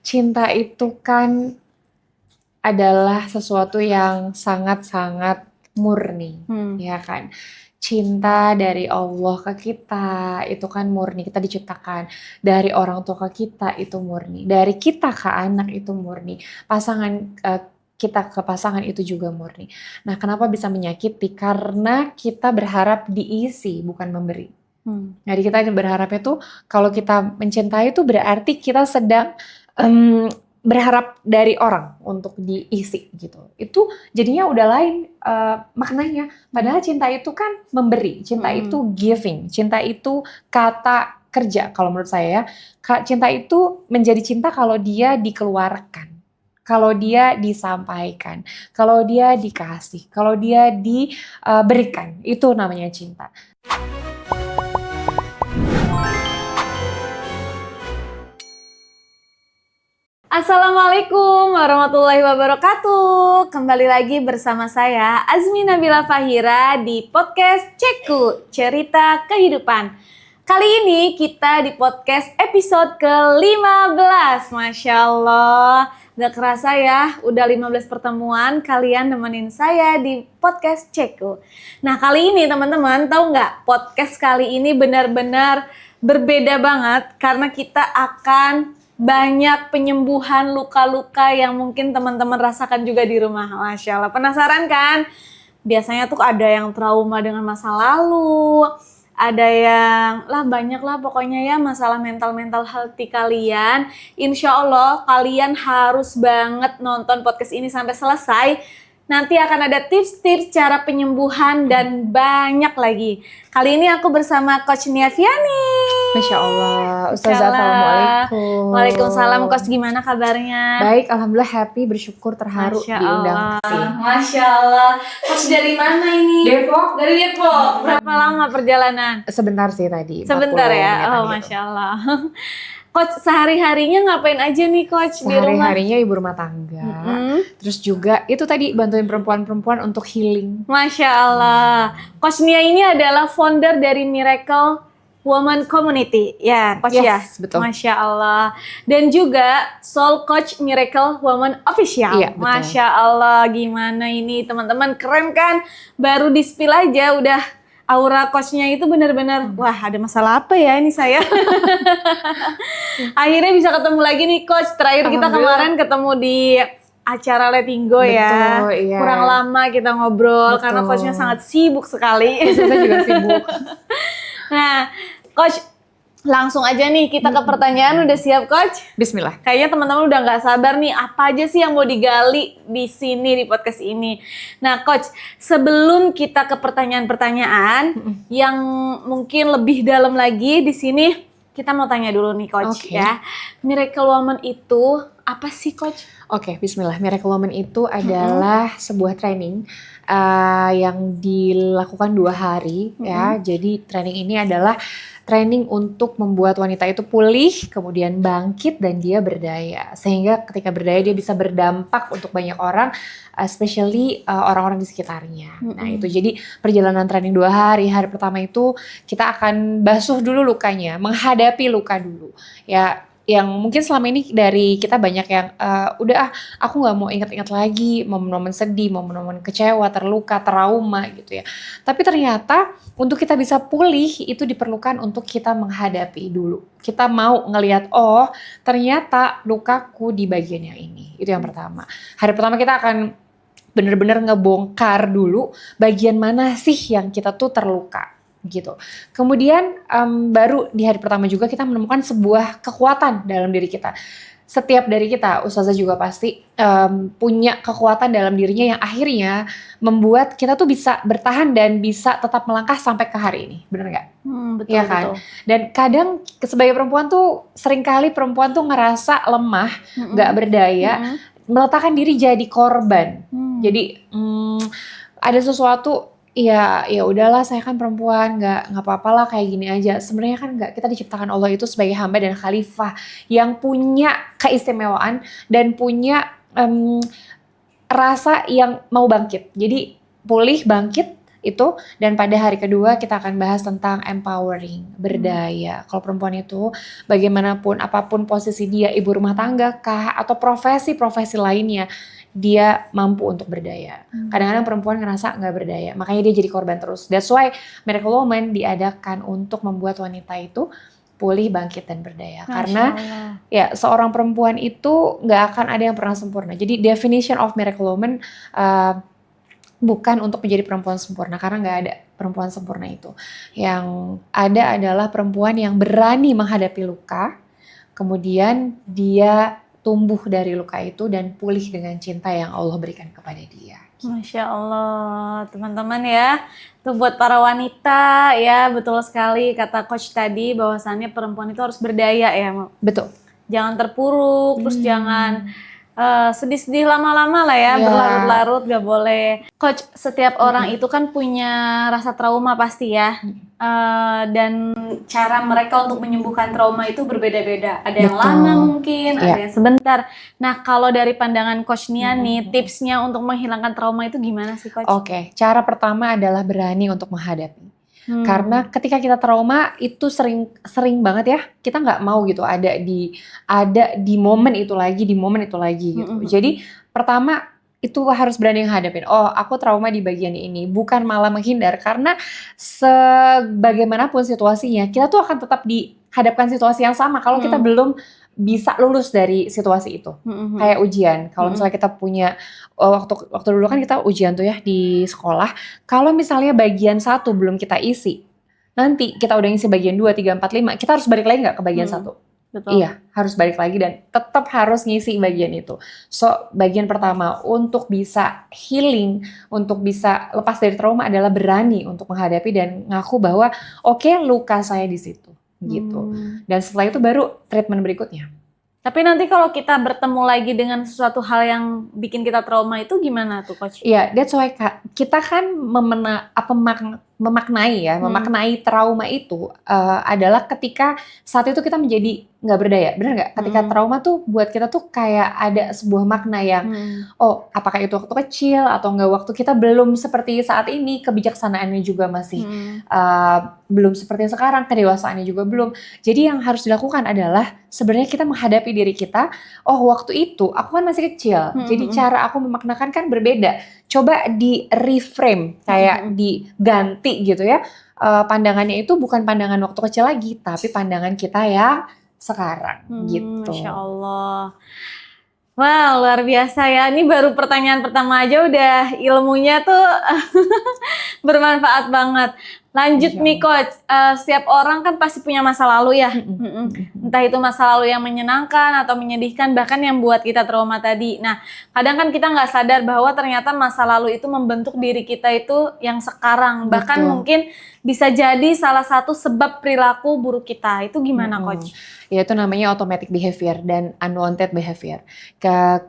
Cinta itu kan adalah sesuatu yang sangat-sangat murni, ya kan? Cinta dari Allah ke kita itu kan murni, kita diciptakan. Dari orang tua ke kita itu murni. Dari kita ke anak itu murni. Pasangan kita ke pasangan itu juga murni. Nah, kenapa bisa menyakiti? Karena kita berharap diisi, bukan memberi. Jadi kita berharapnya tuh kalau kita mencintai itu berarti kita sedang berharap dari orang untuk diisi gitu. Itu jadinya udah lain maknanya. Padahal cinta itu kan memberi, cinta itu giving, cinta itu kata kerja kalau menurut saya ya. Cinta itu menjadi cinta kalau dia dikeluarkan, kalau dia disampaikan, kalau dia dikasih, kalau dia diberikan, itu namanya cinta. Assalamualaikum warahmatullahi wabarakatuh. Kembali lagi bersama saya Azmi Nabila Fahira di podcast Cekku, Cerita Kehidupan. Kali ini kita di podcast episode ke-15. Masya Allah, gak kerasa ya, udah 15 pertemuan kalian nemenin saya di podcast Cekku. Nah, kali ini teman-teman tahu nggak, podcast kali ini benar-benar berbeda banget karena kita akan banyak penyembuhan luka-luka yang mungkin teman-teman rasakan juga di rumah. Masya Allah, penasaran kan? Biasanya tuh ada yang trauma dengan masa lalu, ada yang banyak lah pokoknya ya masalah mental healthy kalian. Insya Allah kalian harus banget nonton podcast ini sampai selesai. Nanti akan ada tips-tips cara penyembuhan dan banyak lagi. Kali ini aku bersama Coach Nia Fiani. Masya Allah, Ustazah, Assalamualaikum. Waalaikumsalam, Coach, gimana kabarnya? Baik, Alhamdulillah, happy, bersyukur, terharu diundang. Masya Allah. Coach dari mana ini? Depok. Dari Depok. Berapa lama perjalanan? Sebentar sih tadi. Sebentar ya? Oh, Masya Allah. Coach, sehari-harinya ngapain aja nih, Coach, di rumah? Sehari-harinya ibu rumah tangga. Terus juga itu tadi bantuin perempuan-perempuan untuk healing. Masya Allah. Coach Nia ini adalah founder dari Miracle Woman Community, ya Coach ya? Betul. Masya Allah. Dan juga Soul Coach Miracle Woman Official. Iya, betul. Masya Allah, gimana ini teman-teman, keren kan? Baru di spill aja udah aura coachnya itu benar-benar, wah ada masalah apa ya ini saya? Akhirnya bisa ketemu lagi nih Coach. Terakhir kita kemarin ketemu di acara Letting Go ya. Iya. Kurang lama kita ngobrol karena coachnya sangat sibuk sekali. Saya juga sibuk. Nah, Coach, langsung aja nih kita ke pertanyaan. Udah siap, Coach? Bismillah. Kayaknya teman-teman udah nggak sabar nih, apa aja sih yang mau digali di sini di podcast ini. Nah, Coach, sebelum kita ke pertanyaan-pertanyaan yang mungkin lebih dalam lagi di sini, kita mau tanya dulu nih, Coach, ya. Miracle Woman itu apa sih, Coach? Oke, bismillah. Miracle Woman itu adalah sebuah training yang dilakukan 2 hari ya. Jadi training ini adalah training untuk membuat wanita itu pulih, kemudian bangkit dan dia berdaya. Sehingga ketika berdaya dia bisa berdampak untuk banyak orang, especially orang-orang di sekitarnya. Nah itu jadi perjalanan training 2 hari. Hari pertama itu kita akan basuh dulu lukanya, menghadapi luka dulu. Ya, yang mungkin selama ini dari kita banyak yang aku nggak mau ingat-ingat lagi momen-momen sedih, momen-momen kecewa, terluka, trauma gitu ya. Tapi ternyata untuk kita bisa pulih itu diperlukan untuk kita menghadapi dulu. Kita mau ngelihat, oh ternyata lukaku di bagian yang ini. Itu yang pertama. Hari pertama kita akan benar-benar ngebongkar dulu bagian mana sih yang kita tuh terluka gitu. Kemudian baru di hari pertama juga kita menemukan sebuah kekuatan dalam diri kita. Setiap dari kita, Ustazah juga pasti punya kekuatan dalam dirinya yang akhirnya membuat kita tuh bisa bertahan dan bisa tetap melangkah sampai ke hari ini. Bener nggak? Betul, ya kan? betul. Dan kadang sebagai perempuan tuh seringkali perempuan tuh ngerasa lemah, nggak berdaya, meletakkan diri jadi korban. Jadi ada sesuatu, ya udahlah saya kan perempuan, nggak apa-apalah kayak gini aja. Sebenarnya kan nggak, kita diciptakan Allah itu sebagai hamba dan khalifah yang punya keistimewaan dan punya rasa yang mau bangkit. Jadi pulih, bangkit, itu, dan pada hari kedua kita akan bahas tentang empowering, berdaya. Kalau perempuan itu bagaimanapun apapun posisi dia, ibu rumah tangga kah atau profesi-profesi lainnya, dia mampu untuk berdaya. Kadang-kadang perempuan ngerasa nggak berdaya, makanya dia jadi korban terus. That's why Miracle Woman diadakan untuk membuat wanita itu pulih, bangkit, dan berdaya. Masya Karena Allah. ya seorang perempuan itu nggak akan ada yang pernah sempurna. Jadi definition of Miracle Woman bukan untuk menjadi perempuan sempurna, karena nggak ada perempuan sempurna itu. Yang ada adalah perempuan yang berani menghadapi luka, kemudian dia tumbuh dari luka itu dan pulih dengan cinta yang Allah berikan kepada dia. Masya Allah, teman-teman ya. Tuh buat para wanita ya, betul sekali kata coach tadi bahwasannya perempuan itu harus berdaya ya. Betul. Jangan terpuruk, terus jangan sedih-sedih lama-lama lah ya, berlarut-larut gak boleh. Coach, setiap orang itu kan punya rasa trauma pasti ya. Dan cara mereka untuk menyembuhkan trauma itu berbeda-beda. Ada yang lama mungkin, ada yang sebentar. Nah, kalau dari pandangan Coach Nia nih, tipsnya untuk menghilangkan trauma itu gimana sih, Coach? Oke, cara pertama adalah berani untuk menghadapi. Karena ketika kita trauma itu sering banget ya, kita nggak mau gitu ada di momen itu lagi gitu. Jadi pertama itu harus berani menghadapin. Oh, aku trauma di bagian ini, bukan malah menghindar, karena sebagaimanapun situasinya, kita tuh akan tetap dihadapkan situasi yang sama kalau kita belum bisa lulus dari situasi itu. Kayak ujian. Kalau misalnya kita punya waktu dulu kan kita ujian tuh ya di sekolah. Kalau misalnya bagian 1 belum kita isi, nanti kita udah ngisi bagian 2, 3, 4, 5, kita harus balik lagi nggak ke bagian 1? Betul. Iya, harus balik lagi dan tetap harus ngisi bagian itu. So, bagian pertama untuk bisa healing, untuk bisa lepas dari trauma adalah berani untuk menghadapi dan ngaku bahwa oke, luka saya di situ gitu. Dan setelah itu baru treatment berikutnya. Tapi nanti kalau kita bertemu lagi dengan sesuatu hal yang bikin kita trauma itu gimana tuh, Coach? Iya, that's why kita kan memaknai trauma itu adalah ketika saat itu kita menjadi nggak berdaya, benar nggak? Ketika trauma tuh buat kita tuh kayak ada sebuah makna yang oh, apakah itu waktu kecil atau nggak, waktu kita belum seperti saat ini, kebijaksanaannya juga masih belum seperti sekarang, kedewasaannya juga belum. Jadi yang harus dilakukan adalah sebenarnya kita menghadapi diri kita. Oh, waktu itu aku kan masih kecil, jadi cara aku memaknakan kan berbeda. Coba di reframe, kayak diganti gitu ya. Pandangannya itu bukan pandangan waktu kecil lagi, tapi pandangan kita ya sekarang gitu. Masya Allah. Wah, luar biasa ya. Ini baru pertanyaan pertama aja udah ilmunya tuh bermanfaat banget. Lanjut nih, Coach. Setiap orang kan pasti punya masa lalu ya. Entah itu masa lalu yang menyenangkan atau menyedihkan, bahkan yang buat kita trauma tadi. Nah, kadang kan kita nggak sadar bahwa ternyata masa lalu itu membentuk diri kita itu yang sekarang. Bahkan mungkin bisa jadi salah satu sebab perilaku buruk kita. Itu gimana, Coach? Ya, itu namanya automatic behavior dan unwanted behavior.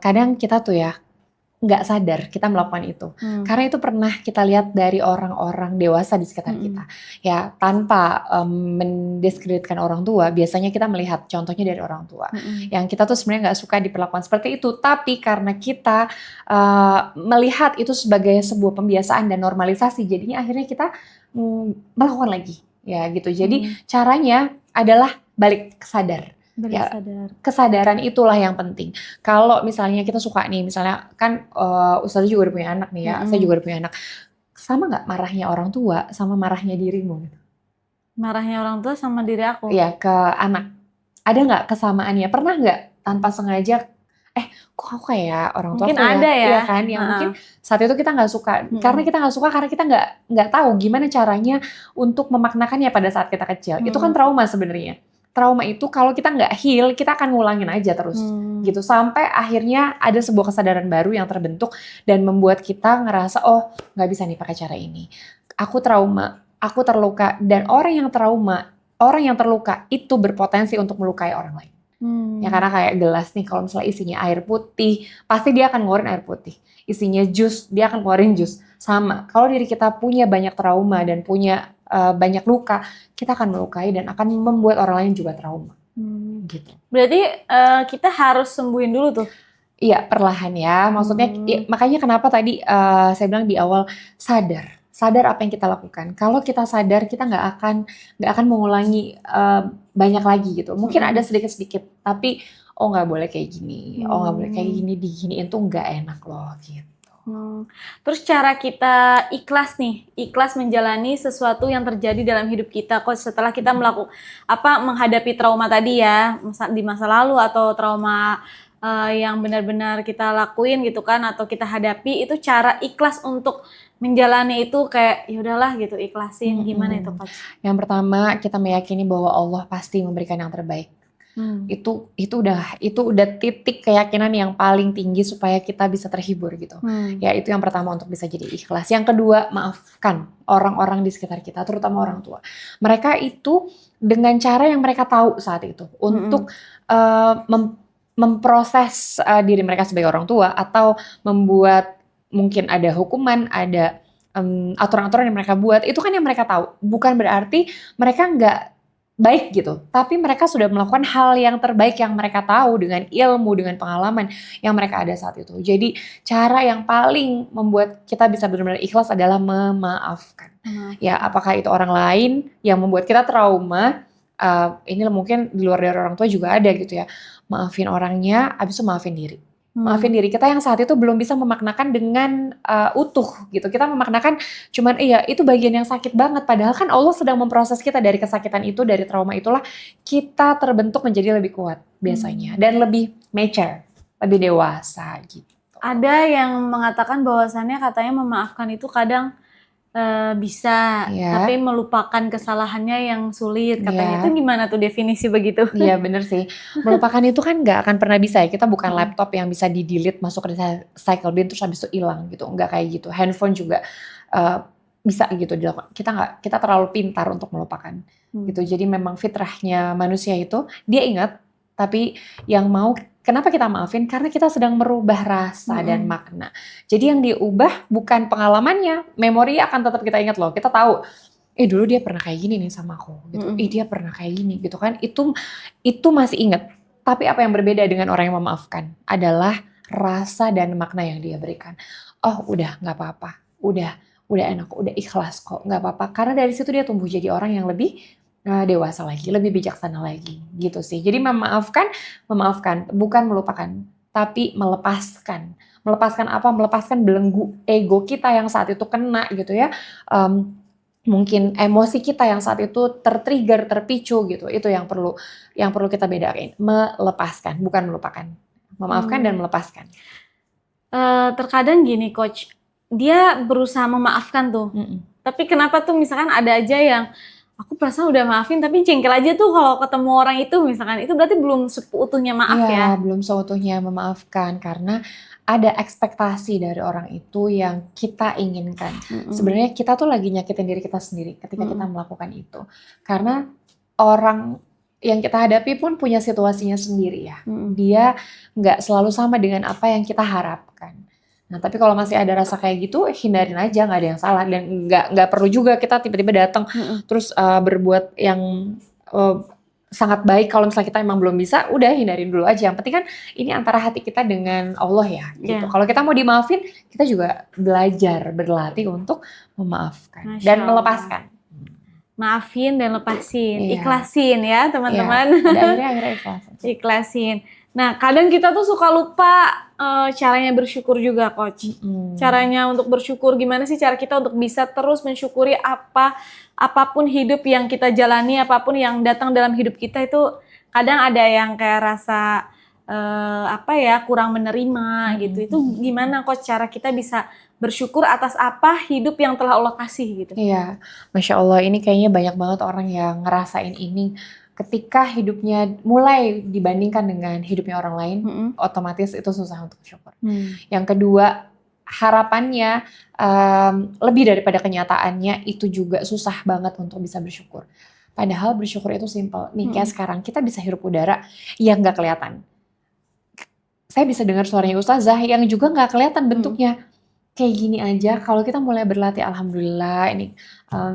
Kadang kita tuh ya nggak sadar kita melakukan itu. Karena itu pernah kita lihat dari orang-orang dewasa di sekitar kita. Ya, tanpa mendiskreditkan orang tua, biasanya kita melihat contohnya dari orang tua. Yang kita tuh sebenarnya nggak suka diperlakukan seperti itu, tapi karena kita melihat itu sebagai sebuah pembiasaan dan normalisasi, jadinya akhirnya kita melakukan lagi. Ya gitu. Jadi caranya adalah balik sadar. Ya, kesadaran itulah yang penting. Kalau misalnya kita suka nih, misalnya kan Ustazah juga udah punya anak nih ya, saya juga udah punya anak. Sama nggak marahnya orang tua sama marahnya dirimu? Marahnya orang tua sama diri aku? Iya, ke anak. Ada nggak kesamaannya? Pernah nggak tanpa sengaja, kok aku kayak orang tua mungkin aku ada ya? Iya kan, yang mungkin saat itu kita nggak suka. Karena kita nggak suka, karena kita nggak tahu gimana caranya untuk memaknakannya pada saat kita kecil. Itu kan trauma sebenarnya. Trauma itu kalau kita nggak heal, kita akan ngulangin aja terus gitu. Sampai akhirnya ada sebuah kesadaran baru yang terbentuk dan membuat kita ngerasa, oh nggak bisa nih pakai cara ini. Aku trauma, aku terluka, dan orang yang terluka itu berpotensi untuk melukai orang lain. Ya karena kayak gelas nih, kalau misalnya isinya air putih, pasti dia akan ngeluarin air putih. Isinya jus, dia akan ngeluarin jus. Sama, kalau diri kita punya banyak trauma dan punya banyak luka, kita akan melukai dan akan membuat orang lain juga trauma. Gitu. Berarti kita harus sembuhin dulu tuh? Iya, perlahan ya. Maksudnya, makanya kenapa tadi saya bilang di awal, sadar sadar apa yang kita lakukan. Kalau kita sadar, kita nggak akan mengulangi banyak lagi gitu. Mungkin ada sedikit-sedikit, tapi nggak boleh kayak gini, nggak boleh kayak gini, diginiin tuh nggak enak loh gitu. Terus cara kita ikhlas menjalani sesuatu yang terjadi dalam hidup kita, Coach, setelah kita menghadapi trauma tadi ya, di masa lalu atau trauma yang benar-benar kita lakuin gitu kan, atau kita hadapi, itu cara ikhlas untuk menjalani itu kayak ya udahlah gitu, ikhlasin. Gimana itu, Coach? Yang pertama, kita meyakini bahwa Allah pasti memberikan yang terbaik. Itu udah titik keyakinan yang paling tinggi supaya kita bisa terhibur gitu. Ya itu yang pertama untuk bisa jadi ikhlas. Yang kedua, maafkan orang-orang di sekitar kita, terutama orang tua. Mereka itu dengan cara yang mereka tahu saat itu untuk memproses diri mereka sebagai orang tua, atau membuat mungkin ada hukuman, ada aturan-aturan yang mereka buat, itu kan yang mereka tahu. Bukan berarti mereka nggak baik gitu, tapi mereka sudah melakukan hal yang terbaik yang mereka tahu dengan ilmu, dengan pengalaman yang mereka ada saat itu. Jadi cara yang paling membuat kita bisa benar-benar ikhlas adalah memaafkan. Ya, apakah itu orang lain yang membuat kita trauma, ini mungkin di luar dari orang tua juga ada gitu ya. Maafin orangnya, habis itu maafin diri. Maafin diri kita yang saat itu belum bisa memaknakan dengan utuh gitu. Kita memaknakan cuman iya itu bagian yang sakit banget. Padahal kan Allah sedang memproses kita dari kesakitan itu, dari trauma itulah kita terbentuk menjadi lebih kuat biasanya. Dan lebih mature, lebih dewasa gitu. Ada yang mengatakan bahwasannya katanya memaafkan itu kadang bisa, tapi melupakan kesalahannya yang sulit katanya. Itu gimana tuh definisi begitu? Iya bener sih, melupakan itu kan gak akan pernah bisa ya. Kita bukan laptop yang bisa di-delete, masuk ke recycle bin terus habis itu hilang gitu. Enggak kayak gitu. Handphone juga bisa gitu dilakukan. Kita terlalu pintar untuk melupakan gitu. Jadi memang fitrahnya manusia itu dia ingat, tapi yang mau kenapa kita maafin? Karena kita sedang merubah rasa dan makna. Jadi yang diubah bukan pengalamannya, memori akan tetap kita ingat loh. Kita tahu, dulu dia pernah kayak gini nih sama aku, gitu. Dia pernah kayak gini, gitu kan? Itu masih ingat. Tapi apa yang berbeda dengan orang yang memaafkan adalah rasa dan makna yang dia berikan. Oh, udah, nggak apa-apa. Udah enak, udah ikhlas kok, nggak apa-apa. Karena dari situ dia tumbuh jadi orang yang lebih dewasa lagi, lebih bijaksana lagi, gitu sih. Jadi memaafkan, bukan melupakan, tapi melepaskan. Melepaskan apa? Melepaskan belenggu ego kita yang saat itu kena gitu ya. Mungkin emosi kita yang saat itu tertrigger, terpicu gitu. Itu yang perlu kita bedain. Melepaskan, bukan melupakan. Memaafkan dan melepaskan. Terkadang gini, Coach, dia berusaha memaafkan tuh. Tapi kenapa tuh misalkan ada aja yang aku perasaan udah maafin tapi jengkel aja tuh kalau ketemu orang itu misalkan, itu berarti belum seutuhnya maaf ya? Belum seutuhnya memaafkan karena ada ekspektasi dari orang itu yang kita inginkan. Sebenarnya kita tuh lagi nyakitin diri kita sendiri ketika kita melakukan itu. Karena orang yang kita hadapi pun punya situasinya sendiri ya. Dia nggak selalu sama dengan apa yang kita harapkan. Nah, tapi kalau masih ada rasa kayak gitu, hindarin aja, nggak ada yang salah. Dan nggak perlu juga kita tiba-tiba datang terus berbuat yang sangat baik. Kalau misalnya kita emang belum bisa, udah hindarin dulu aja. Yang penting kan ini antara hati kita dengan Allah ya. Gitu. Kalau kita mau dimaafin, kita juga belajar, berlatih untuk memaafkan dan melepaskan. Maafin dan lepasin, ikhlasin ya teman-teman. Akhirnya ikhlasin. Ikhlasin. Nah, kadang kita tuh suka lupa caranya bersyukur juga, Coach. Caranya untuk bersyukur, gimana sih cara kita untuk bisa terus mensyukuri apapun hidup yang kita jalani, apapun yang datang dalam hidup kita itu kadang ada yang kayak rasa kurang menerima gitu. Itu gimana, Coach, cara kita bisa bersyukur atas apa hidup yang telah Allah kasih gitu? Iya, Masya Allah, ini kayaknya banyak banget orang yang ngerasain ini. Ketika hidupnya mulai dibandingkan dengan hidupnya orang lain, otomatis itu susah untuk bersyukur. Yang kedua, harapannya lebih daripada kenyataannya, itu juga susah banget untuk bisa bersyukur. Padahal bersyukur itu simple. Nih kayak sekarang kita bisa hirup udara yang nggak kelihatan. Saya bisa dengar suaranya Ustazah yang juga nggak kelihatan bentuknya. Kayak gini aja, kalau kita mulai berlatih, alhamdulillah ini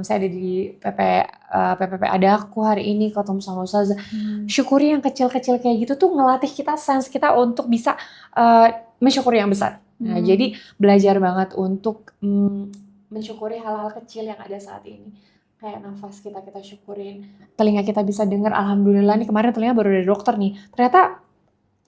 saya ada di PPP Adaku hari ini ketemu sama Ustazah. Syukuri yang kecil-kecil kayak gitu tuh ngelatih kita, sense kita untuk bisa mensyukuri yang besar. Nah, jadi belajar banget untuk mensyukuri hal-hal kecil yang ada saat ini. Kayak nafas kita syukurin, telinga kita bisa dengar, alhamdulillah nih kemarin telinga baru dari dokter nih. Ternyata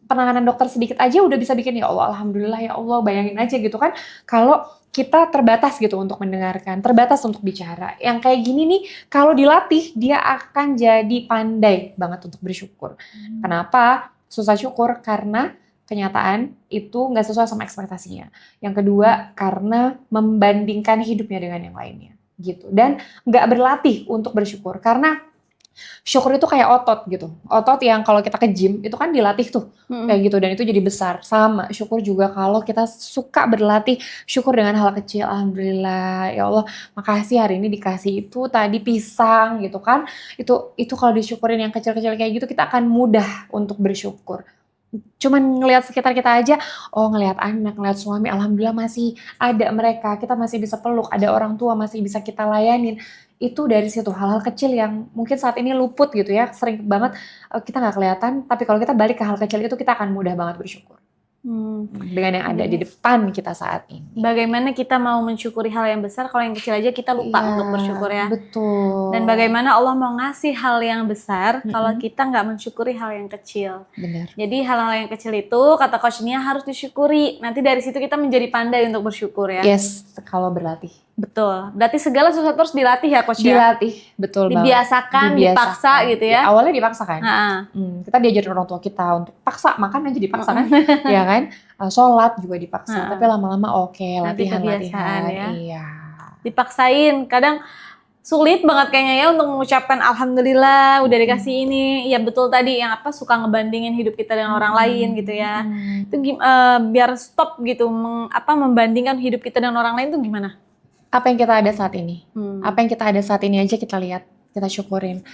penanganan dokter sedikit aja udah bisa bikin ya Allah, alhamdulillah ya Allah, bayangin aja gitu kan. Kalau kita terbatas gitu untuk mendengarkan, terbatas untuk bicara. Yang kayak gini nih, kalau dilatih dia akan jadi pandai banget untuk bersyukur. Kenapa susah syukur? Karena kenyataan itu nggak sesuai sama ekspektasinya. Yang kedua, karena membandingkan hidupnya dengan yang lainnya gitu. Dan nggak berlatih untuk bersyukur. Karena syukur itu kayak otot gitu. Otot yang kalau kita ke gym itu kan dilatih tuh kayak gitu dan itu jadi besar. Sama syukur juga kalau kita suka berlatih syukur dengan hal kecil. Alhamdulillah ya Allah, makasih hari ini dikasih itu tadi pisang gitu kan. Itu kalau disyukurin yang kecil-kecil kayak gitu kita akan mudah untuk bersyukur. Cuman ngelihat sekitar kita aja, oh ngelihat anak, ngelihat suami, alhamdulillah masih ada mereka, kita masih bisa peluk, ada orang tua masih bisa kita layanin. Itu dari situ hal-hal kecil yang mungkin saat ini luput gitu ya, sering banget kita nggak kelihatan, tapi kalau kita balik ke hal kecil itu kita akan mudah banget bersyukur. Dengan yang ada di depan kita saat ini. Bagaimana kita mau mensyukuri hal yang besar kalau yang kecil aja kita lupa untuk bersyukur ya. Betul. Dan bagaimana Allah mau ngasih hal yang besar kalau kita nggak mensyukuri hal yang kecil. Benar. Jadi hal-hal yang kecil itu kata Coach Nia harus disyukuri. Nanti dari situ kita menjadi pandai untuk bersyukur ya. Yes, kalau berlatih. Betul. Berarti segala sesuatu harus dilatih ya Coach ya. Dilatih, betul Dibiasakan, banget. dipaksa gitu ya. Awalnya dipaksa kan. Kita diajarin orang tua kita untuk paksa, makan aja dipaksa kan. Ya kan. Sholat juga dipaksa. Tapi lama-lama oke, latihan. Ya. Iya. Dipaksain. Kadang sulit banget kayaknya ya untuk mengucapkan alhamdulillah udah dikasih ini. Ya betul tadi yang suka ngebandingin hidup kita dengan orang lain gitu ya. Itu biar stop gitu membandingkan hidup kita dengan orang lain tuh gimana? Apa yang kita ada saat ini? Apa yang kita ada saat ini aja kita lihat, kita syukurin.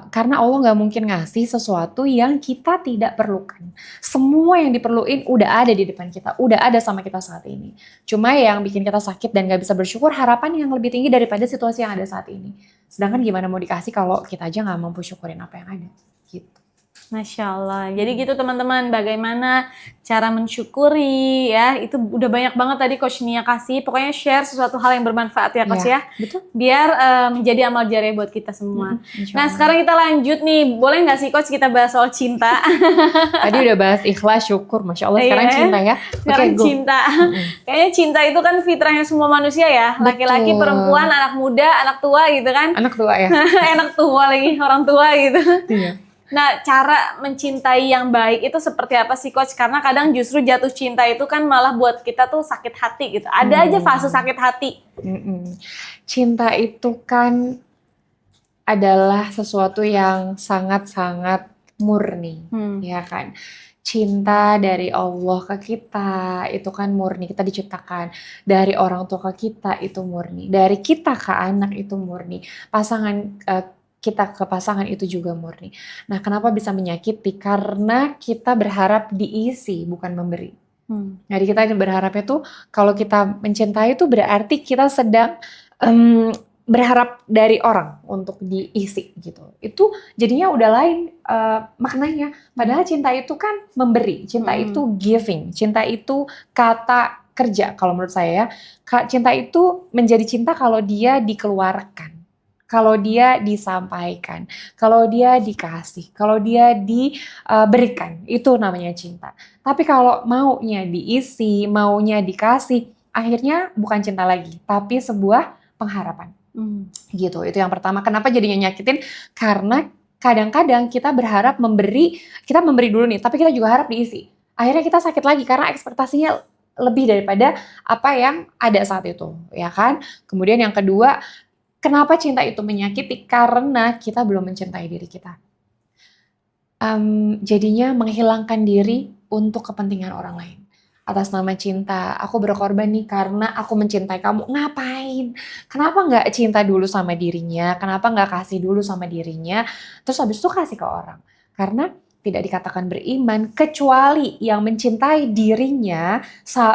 Karena Allah nggak mungkin ngasih sesuatu yang kita tidak perlukan. Semua yang diperluin udah ada di depan kita, udah ada sama kita saat ini. Cuma yang bikin kita sakit dan nggak bisa bersyukur harapan yang lebih tinggi daripada situasi yang ada saat ini. Sedangkan gimana mau dikasih kalau kita aja nggak mampu syukurin apa yang ada, gitu. Masya Allah. Jadi gitu teman-teman, bagaimana cara mensyukuri ya. Itu udah banyak banget tadi Coach Nia kasih. Pokoknya share sesuatu hal yang bermanfaat ya Coach ya. Betul. Biar menjadi amal jariah buat kita semua. Nah sekarang kita lanjut nih. Boleh gak sih Coach kita bahas soal cinta? Tadi udah bahas ikhlas, syukur. Masya Allah sekarang cinta ya. Sekarang cinta. Kayaknya cinta itu kan fitrahnya semua manusia ya. Laki-laki, perempuan, anak muda, anak tua gitu kan. Anak tua ya. Anak tua lagi, orang tua gitu. Iya. Nah, cara mencintai yang baik itu seperti apa sih Coach? Karena kadang justru jatuh cinta itu kan malah buat kita tuh sakit hati gitu. Ada aja fase sakit hati. Cinta itu kan adalah sesuatu yang sangat-sangat murni, ya kan? Cinta dari Allah ke kita itu kan murni, kita diciptakan. Dari orang tua ke kita itu murni. Dari kita ke anak itu murni. Pasangan kita ke pasangan itu juga murni. Nah, kenapa bisa menyakiti? Karena kita berharap diisi, bukan memberi. Jadi kita berharapnya tuh, kalau kita mencintai itu berarti kita sedang berharap dari orang untuk diisi gitu. Itu jadinya udah lain maknanya. Padahal cinta itu kan memberi, cinta itu giving, cinta itu kata kerja kalau menurut saya ya. Cinta itu menjadi cinta kalau dia dikeluarkan. Kalau dia disampaikan, kalau dia dikasih, kalau dia diberikan, itu namanya cinta. Tapi kalau maunya diisi, maunya dikasih, akhirnya bukan cinta lagi, tapi sebuah pengharapan. Gitu, itu yang pertama. Kenapa jadinya nyakitin? Karena kadang-kadang kita berharap kita memberi dulu nih, tapi kita juga harap diisi. Akhirnya kita sakit lagi karena ekspektasinya lebih daripada apa yang ada saat itu, ya kan? Kemudian yang kedua, kenapa cinta itu menyakiti? Karena kita belum mencintai diri kita. Jadinya menghilangkan diri untuk kepentingan orang lain. Atas nama cinta, aku berkorban nih karena aku mencintai kamu. Ngapain? Kenapa nggak cinta dulu sama dirinya? Kenapa nggak kasih dulu sama dirinya? Terus habis itu kasih ke orang. Karena tidak dikatakan beriman, kecuali yang mencintai dirinya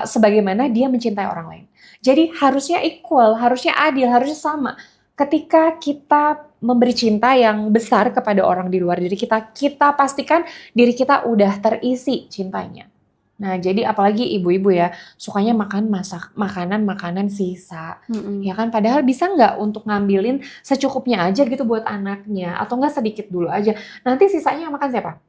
sebagaimana dia mencintai orang lain. Jadi harusnya equal, harusnya adil, harusnya sama. Ketika kita memberi cinta yang besar kepada orang di luar diri kita, kita pastikan diri kita udah terisi cintanya. Nah, jadi apalagi ibu-ibu ya, sukanya makan makanan-makanan sisa. Ya kan, padahal bisa nggak untuk ngambilin secukupnya aja gitu buat anaknya, atau nggak sedikit dulu aja. Nanti sisanya yang makan siapa?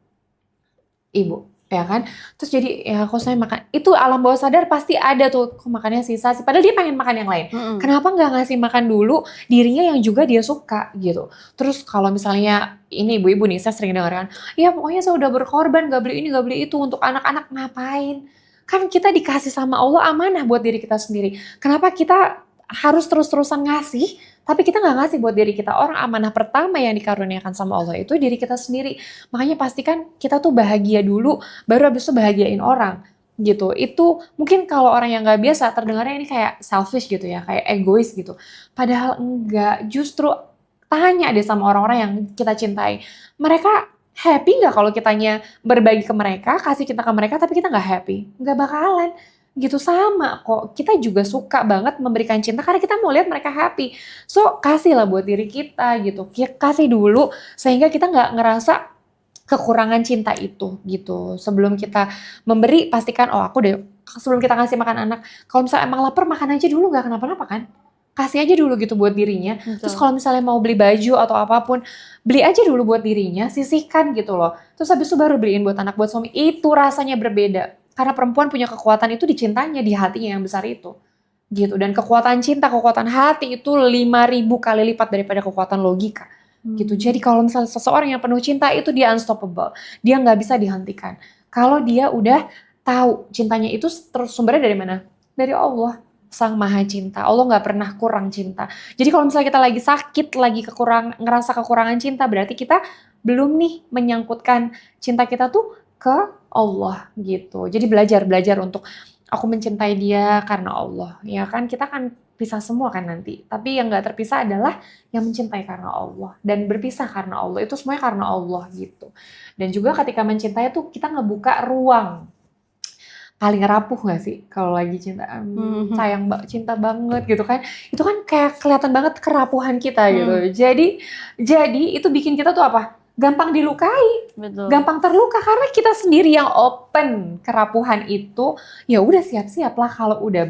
Ibu, ya kan? Terus jadi ya kok saya makan, itu alam bawah sadar pasti ada tuh, kok makannya sisa sih, padahal dia pengen makan yang lain. Kenapa nggak ngasih makan dulu dirinya yang juga dia suka gitu. Terus kalau misalnya ini ibu-ibu nih, saya sering dengar kan, ya pokoknya saya udah berkorban, gak beli ini, gak beli itu untuk anak-anak, ngapain? Kan kita dikasih sama Allah amanah buat diri kita sendiri. Kenapa kita harus terus-terusan ngasih, tapi kita nggak ngasih buat diri kita? Orang amanah pertama yang dikaruniakan sama Allah itu diri kita sendiri. Makanya pastikan kita tuh bahagia dulu, baru habis itu bahagiain orang gitu. Itu mungkin kalau orang yang nggak biasa terdengarnya ini kayak selfish gitu ya, kayak egois gitu. Padahal enggak, justru tanya deh sama orang-orang yang kita cintai. Mereka happy nggak kalau kitanya berbagi ke mereka, kasih cinta ke mereka, tapi kita nggak happy? Nggak bakalan gitu. Sama kok, kita juga suka banget memberikan cinta karena kita mau lihat mereka happy. So kasihlah buat diri kita gitu, kasih dulu sehingga kita nggak ngerasa kekurangan cinta itu gitu. Sebelum kita memberi pastikan, oh aku deh, sebelum kita ngasih makan anak, kalau misalnya emang lapar makan aja dulu, nggak kenapa-napa kan. Kasih aja dulu gitu buat dirinya. Terus kalau misalnya mau beli baju atau apapun, beli aja dulu buat dirinya, sisihkan gitu loh. Terus habis itu baru beliin buat anak, buat suami. Itu rasanya berbeda. Karena perempuan punya kekuatan itu di cintanya, di hatinya yang besar itu. Gitu. Dan kekuatan cinta, kekuatan hati itu 5.000 kali lipat daripada kekuatan logika. Gitu. Jadi kalau misalnya seseorang yang penuh cinta itu dia unstoppable. Dia nggak bisa dihentikan. Kalau dia udah tahu cintanya itu terus sumbernya dari mana? Dari Allah. Sang Maha Cinta. Allah nggak pernah kurang cinta. Jadi kalau misalnya kita lagi sakit, lagi ngerasa kekurangan cinta, berarti kita belum nih menyangkutkan cinta kita tuh ke Allah gitu. Jadi belajar untuk aku mencintai dia karena Allah. Ya kan kita kan pisah semua kan nanti. Tapi yang nggak terpisah adalah yang mencintai karena Allah dan berpisah karena Allah. Itu semuanya karena Allah gitu. Dan juga ketika mencintai tuh kita ngebuka ruang. Paling rapuh gak sih kalau lagi cinta, sayang cinta banget gitu kan, itu kan kayak kelihatan banget kerapuhan kita gitu. Jadi itu bikin kita tuh apa? Gampang dilukai. Betul. Gampang terluka karena kita sendiri yang open kerapuhan itu. Ya udah siap-siap lah kalau udah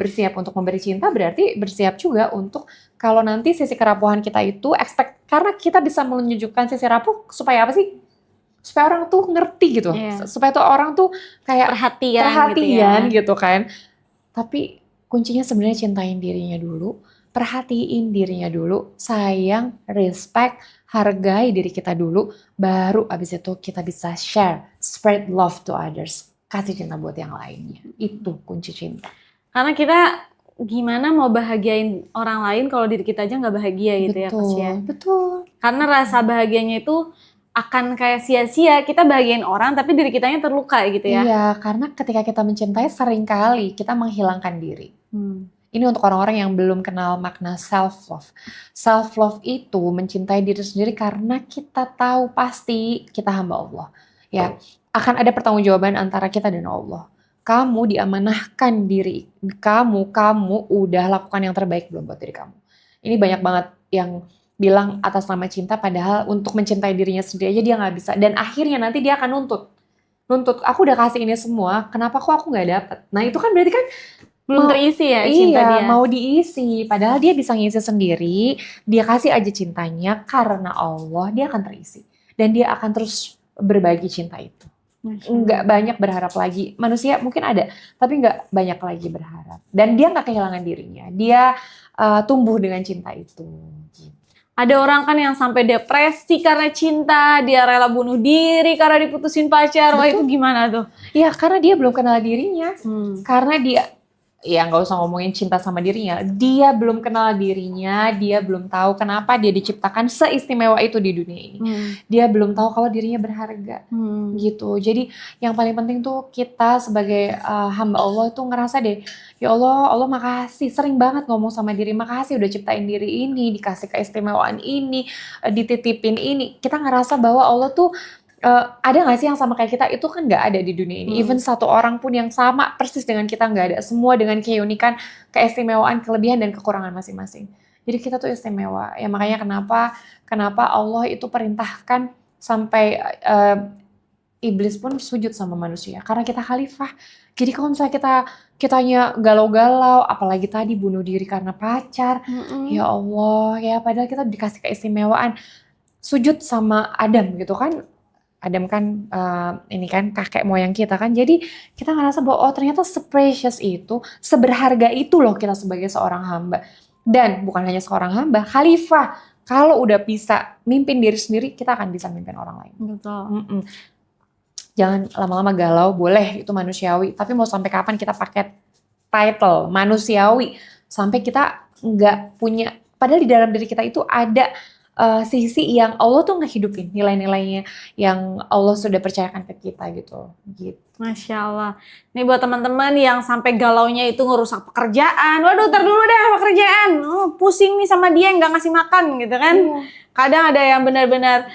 bersiap untuk memberi cinta, berarti bersiap juga untuk kalau nanti sisi kerapuhan kita itu karena kita bisa menunjukkan sisi rapuh supaya apa sih? Supaya orang tuh ngerti gitu, supaya tuh orang tuh kayak perhatian gitu kan. Tapi kuncinya sebenarnya cintain dirinya dulu, perhatiin dirinya dulu, sayang, respect, hargai diri kita dulu, baru abis itu kita bisa share, spread love to others, kasih cinta buat yang lainnya. Itu kunci cinta. Karena kita gimana mau bahagiain orang lain kalau diri kita aja nggak bahagia gitu. Betul, ya. Betul. Karena rasa bahagianya itu akan kayak sia-sia, kita bahagiain orang tapi diri kitanya terluka gitu ya. Iya, karena ketika kita mencintai seringkali kita menghilangkan diri. Ini untuk orang-orang yang belum kenal makna self-love. Self-love itu mencintai diri sendiri karena kita tahu pasti kita hamba Allah. Ya, akan ada pertanggungjawaban antara kita dan Allah. Kamu diamanahkan diri, kamu udah lakukan yang terbaik belum buat diri kamu. Ini banyak banget yang bilang atas nama cinta, padahal untuk mencintai dirinya sendiri aja dia nggak bisa. Dan akhirnya nanti dia akan nuntut, aku udah kasih ini semua, kenapa kok aku nggak dapet? Nah itu kan berarti kan belum terisi ya cinta dia. Iya, mau diisi. Padahal dia bisa ngisi sendiri, dia kasih aja cintanya karena Allah, dia akan terisi. Dan dia akan terus berbagi cinta itu. Nggak banyak berharap lagi. Manusia mungkin ada, tapi nggak banyak lagi berharap. Dan dia nggak kehilangan dirinya. Dia tumbuh dengan cinta itu. Ada orang kan yang sampai depresi karena cinta, dia rela bunuh diri karena diputusin pacar. Wah itu gimana tuh? Iya, karena dia belum kenal dirinya. Karena dia, ya nggak usah ngomongin cinta sama dirinya, dia belum kenal dirinya, dia belum tahu kenapa dia diciptakan seistimewa itu di dunia ini. Dia belum tahu kalau dirinya berharga, gitu. Jadi yang paling penting tuh kita sebagai hamba Allah tuh ngerasa deh, ya Allah makasih, sering banget ngomong sama diri, makasih udah ciptain diri ini, dikasih keistimewaan ini, dititipin ini. Kita ngerasa bahwa Allah tuh ada gak sih yang sama kayak kita? Itu kan gak ada di dunia ini. Even satu orang pun yang sama persis dengan kita gak ada. Semua dengan keunikan, keistimewaan, kelebihan, dan kekurangan masing-masing. Jadi kita tuh istimewa. Ya makanya kenapa Allah itu perintahkan sampai iblis pun sujud sama manusia karena kita khalifah. Jadi kalau misalnya kitanya galau-galau, apalagi tadi bunuh diri karena pacar, ya Allah, ya padahal kita dikasih keistimewaan sujud sama Adam gitu kan. Adam kan ini kan kakek moyang kita kan. Jadi kita ngerasa bahwa oh ternyata se-precious itu, seberharga itu loh kita sebagai seorang hamba. Dan bukan hanya seorang hamba, khalifah. Kalau udah bisa mimpin diri sendiri, kita akan bisa mimpin orang lain. Betul. Jangan lama-lama galau, boleh itu manusiawi. Tapi mau sampai kapan kita pakai title manusiawi? Sampai kita nggak punya, padahal di dalam diri kita itu ada sisi yang Allah tuh ngehidupin nilai-nilainya yang Allah sudah percayakan ke kita gitu. Masya Allah. Ini buat teman-teman yang sampai galaunya itu ngerusak pekerjaan. Waduh, tar dulu deh pekerjaan. Pusing nih sama dia yang nggak ngasih makan gitu kan. Kadang ada yang benar-benar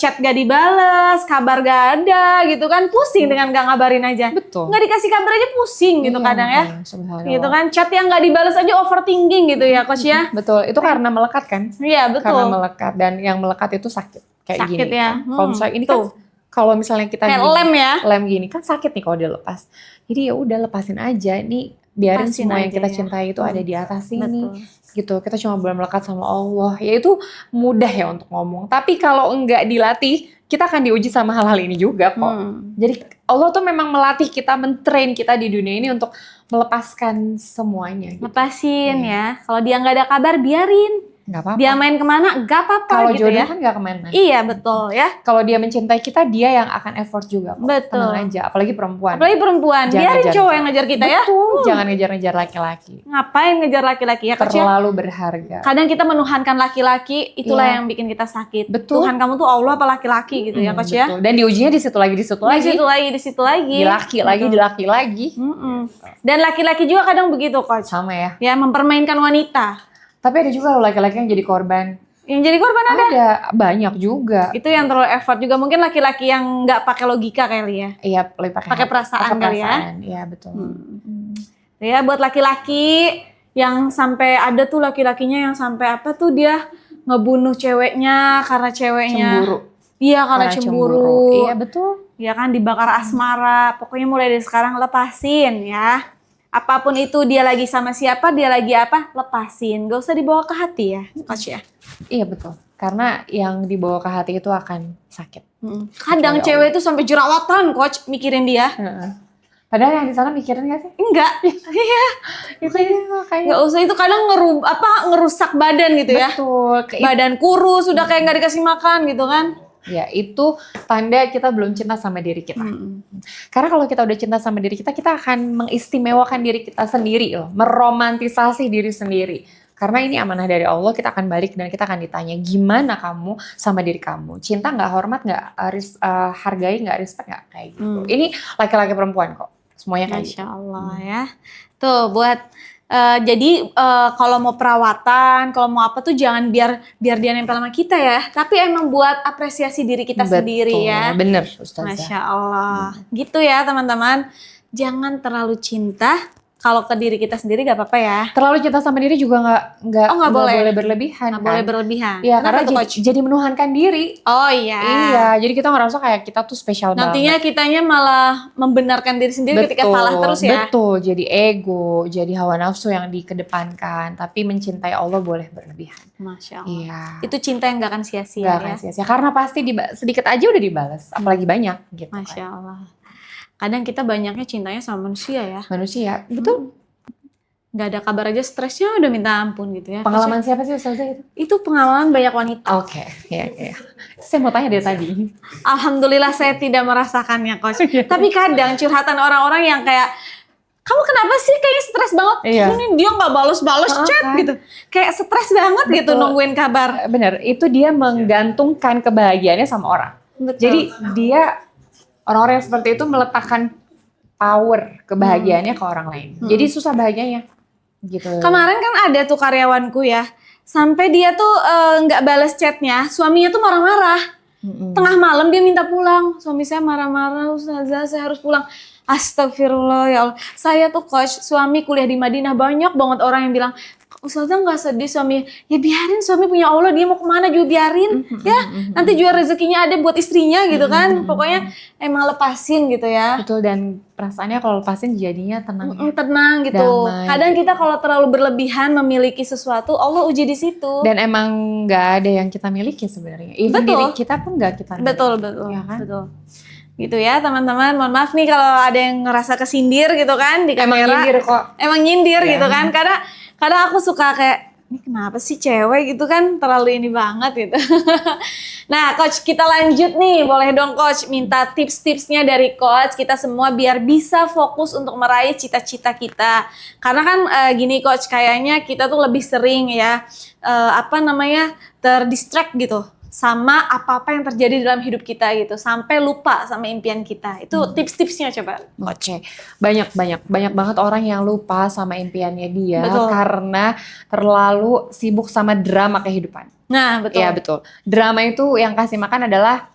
chat gak dibales, kabar gak ada gitu kan, pusing dengan gak ngabarin aja. Betul. Gak dikasih kabar aja pusing gitu kadang ya. Gitu kan, chat yang gak dibales aja overthinking gitu ya Coach ya. Betul, itu karena melekat kan? Iya betul. Karena melekat, dan yang melekat itu sakit kayak sakit gini. Ya. Kalau misalnya ini kan, kalau misalnya kita kayak gini, lem ya. Lem gini kan sakit nih kalau dia lepas. Jadi ya udah lepasin aja nih. Biarin lepasin semua yang kita ya. cintai itu ada di atas sini. Betul. Gitu, kita cuma boleh melekat sama Allah. Ya itu mudah ya untuk ngomong. Tapi kalau enggak dilatih, kita akan diuji sama hal-hal ini juga kok. Jadi Allah tuh memang melatih kita, mentrain kita di dunia ini untuk melepaskan semuanya. Gitu. Lepasin ya. Kalau dia nggak ada kabar, biarin. Nggak apa-apa. Dia main kemana, nggak apa-apa Kalau gitu jodoh ya. kan nggak kemana. Iya betul ya. Kalau dia mencintai kita, dia yang akan effort juga kok. Betul. Tenang aja, apalagi perempuan. Apalagi perempuan, biarin cowok yang ngejar kita ya. Betul, jangan ngejar-ngejar laki-laki. Ngapain ngejar laki-laki ya Coach ya? Terlalu berharga. Kadang kita menuhankan laki-laki, itulah Iya. yang bikin kita sakit. Betul. Tuhan kamu tuh Allah apa laki-laki gitu ya Coach ya. Betul. Dan diujinya di situ lagi, di situ lagi. Di situ lagi. Di laki lagi, di laki lagi. Dan laki-laki juga kadang begitu Coach. Sama ya. Ya mempermainkan wanita. Tapi ada juga loh laki-laki yang jadi korban. Yang jadi korban ada? Ada, banyak juga. Itu yang terlalu effort juga. Mungkin laki-laki yang nggak pakai logika kali ya. Iya, lebih pakai perasaan kali ya. Iya, betul. Ya buat laki-laki yang sampai ada tuh laki-lakinya yang sampai apa tuh dia ngebunuh ceweknya karena ceweknya. Cemburu. Iya karena cemburu. Iya, betul. Ya kan dibakar asmara. Pokoknya mulai dari sekarang lepasin ya. Apapun itu dia lagi sama siapa, dia lagi apa, lepasin. Gak usah dibawa ke hati ya, Coach ya. Iya, betul. Karena yang dibawa ke hati itu akan sakit. Kadang cewek itu sampai jerawatan, Coach, mikirin dia. Padahal yang di sana mikirin gak sih? Enggak. Iya. Itu kayak Gak usah, itu kadang ngerusak badan gitu ya. betul. Badan kurus, udah kayak gak dikasih makan gitu kan. Ya, itu tanda kita belum cinta sama diri kita. Karena kalau kita udah cinta sama diri kita akan mengistimewakan diri kita sendiri loh. Meromantisasi diri sendiri. Karena ini amanah dari Allah, kita akan balik dan kita akan ditanya, gimana kamu sama diri kamu? Cinta nggak, hormat nggak, hargai nggak, respect nggak, kayak gitu. Ini laki-laki perempuan kok, semuanya kayak Masya Allah ya. Tuh buat jadi kalau mau perawatan, kalau mau apa tuh jangan biar dia nempel sama kita ya. Tapi emang buat apresiasi diri kita sendiri ya. Bener, Ustazah. Masya Allah. Gitu ya teman-teman. Jangan terlalu cinta. Kalau ke diri kita sendiri gak apa-apa ya. Terlalu cinta sama diri juga nggak boleh berlebihan. Nggak boleh berlebihan. Iya, Kenapa karena tuh, jadi menuhankan diri. Oh iya. Iya, jadi kita ngerasa kayak kita tuh spesial Nantinya banget. kitanya malah membenarkan diri sendiri ketika salah terus ya. Betul, jadi ego, jadi hawa nafsu yang dikedepankan. Tapi mencintai Allah boleh berlebihan. Masya Allah. Iya. Itu cinta yang gak akan sia-sia Gak ya. akan sia-sia, karena pasti sedikit aja udah dibalas, apalagi banyak gitu. Masya Allah. Kadang kita banyaknya cintanya sama manusia ya. Manusia, betul. Gak ada kabar aja stresnya udah minta ampun gitu ya. Pengalaman siapa sih Ustazah itu? Itu pengalaman banyak wanita. Oke, iya. Saya mau tanya dari tadi. Alhamdulillah saya tidak merasakannya Coach. Tapi kadang curhatan orang-orang yang kayak, kamu kenapa sih kayaknya stres banget? Iya. Ini dia gak bales-bales chat kan? gitu. Kayak stres banget gitu nungguin kabar. Bener, itu dia menggantungkan kebahagiaannya sama orang. Betul. Jadi dia, orang-orang yang seperti itu meletakkan power kebahagiaannya ke orang lain. Jadi susah bahagianya. Gitu. Kemarin kan ada tuh karyawanku ya, sampai dia tuh nggak balas chatnya, suaminya tuh marah-marah. Tengah malam dia minta pulang, suami saya marah-marah, Ustazah saya harus pulang. Astagfirullah ya Allah. Saya tuh Coach, suami kuliah di Madinah, banyak banget orang yang bilang, Ustazah nggak sedih suami? Ya biarin, suami punya Allah, dia mau kemana juga biarin. Ya nanti juga rezekinya ada buat istrinya gitu kan. Pokoknya emang lepasin gitu ya. Betul, dan perasaannya kalau lepasin jadinya tenang ya. Tenang gitu. Damai Kadang gitu. kita kalau terlalu berlebihan memiliki sesuatu, Allah uji di situ. Dan emang nggak ada yang kita miliki sebenarnya. Even Betul. diri kita pun nggak kita miliki. Betul, Ya kan? betul. Gitu ya teman-teman, mohon maaf nih kalau ada yang ngerasa kesindir gitu kan di Emang kamera. nyindir kok. Emang nyindir Ya. gitu kan. Kadang aku suka kayak, ini kenapa sih cewek gitu kan, terlalu ini banget gitu. Nah coach, kita lanjut nih, boleh dong coach minta tips-tipsnya dari coach kita semua biar bisa fokus untuk meraih cita-cita kita. Karena kan gini coach, kayaknya kita tuh lebih sering ya terdistract gitu sama apa-apa yang terjadi dalam hidup kita gitu, sampai lupa sama impian kita. Itu tips-tipsnya coba. Oke, banyak banget orang yang lupa sama impiannya dia. Betul. Karena terlalu sibuk sama drama kehidupan. Nah betul. Iya betul. Drama itu yang kasih makan adalah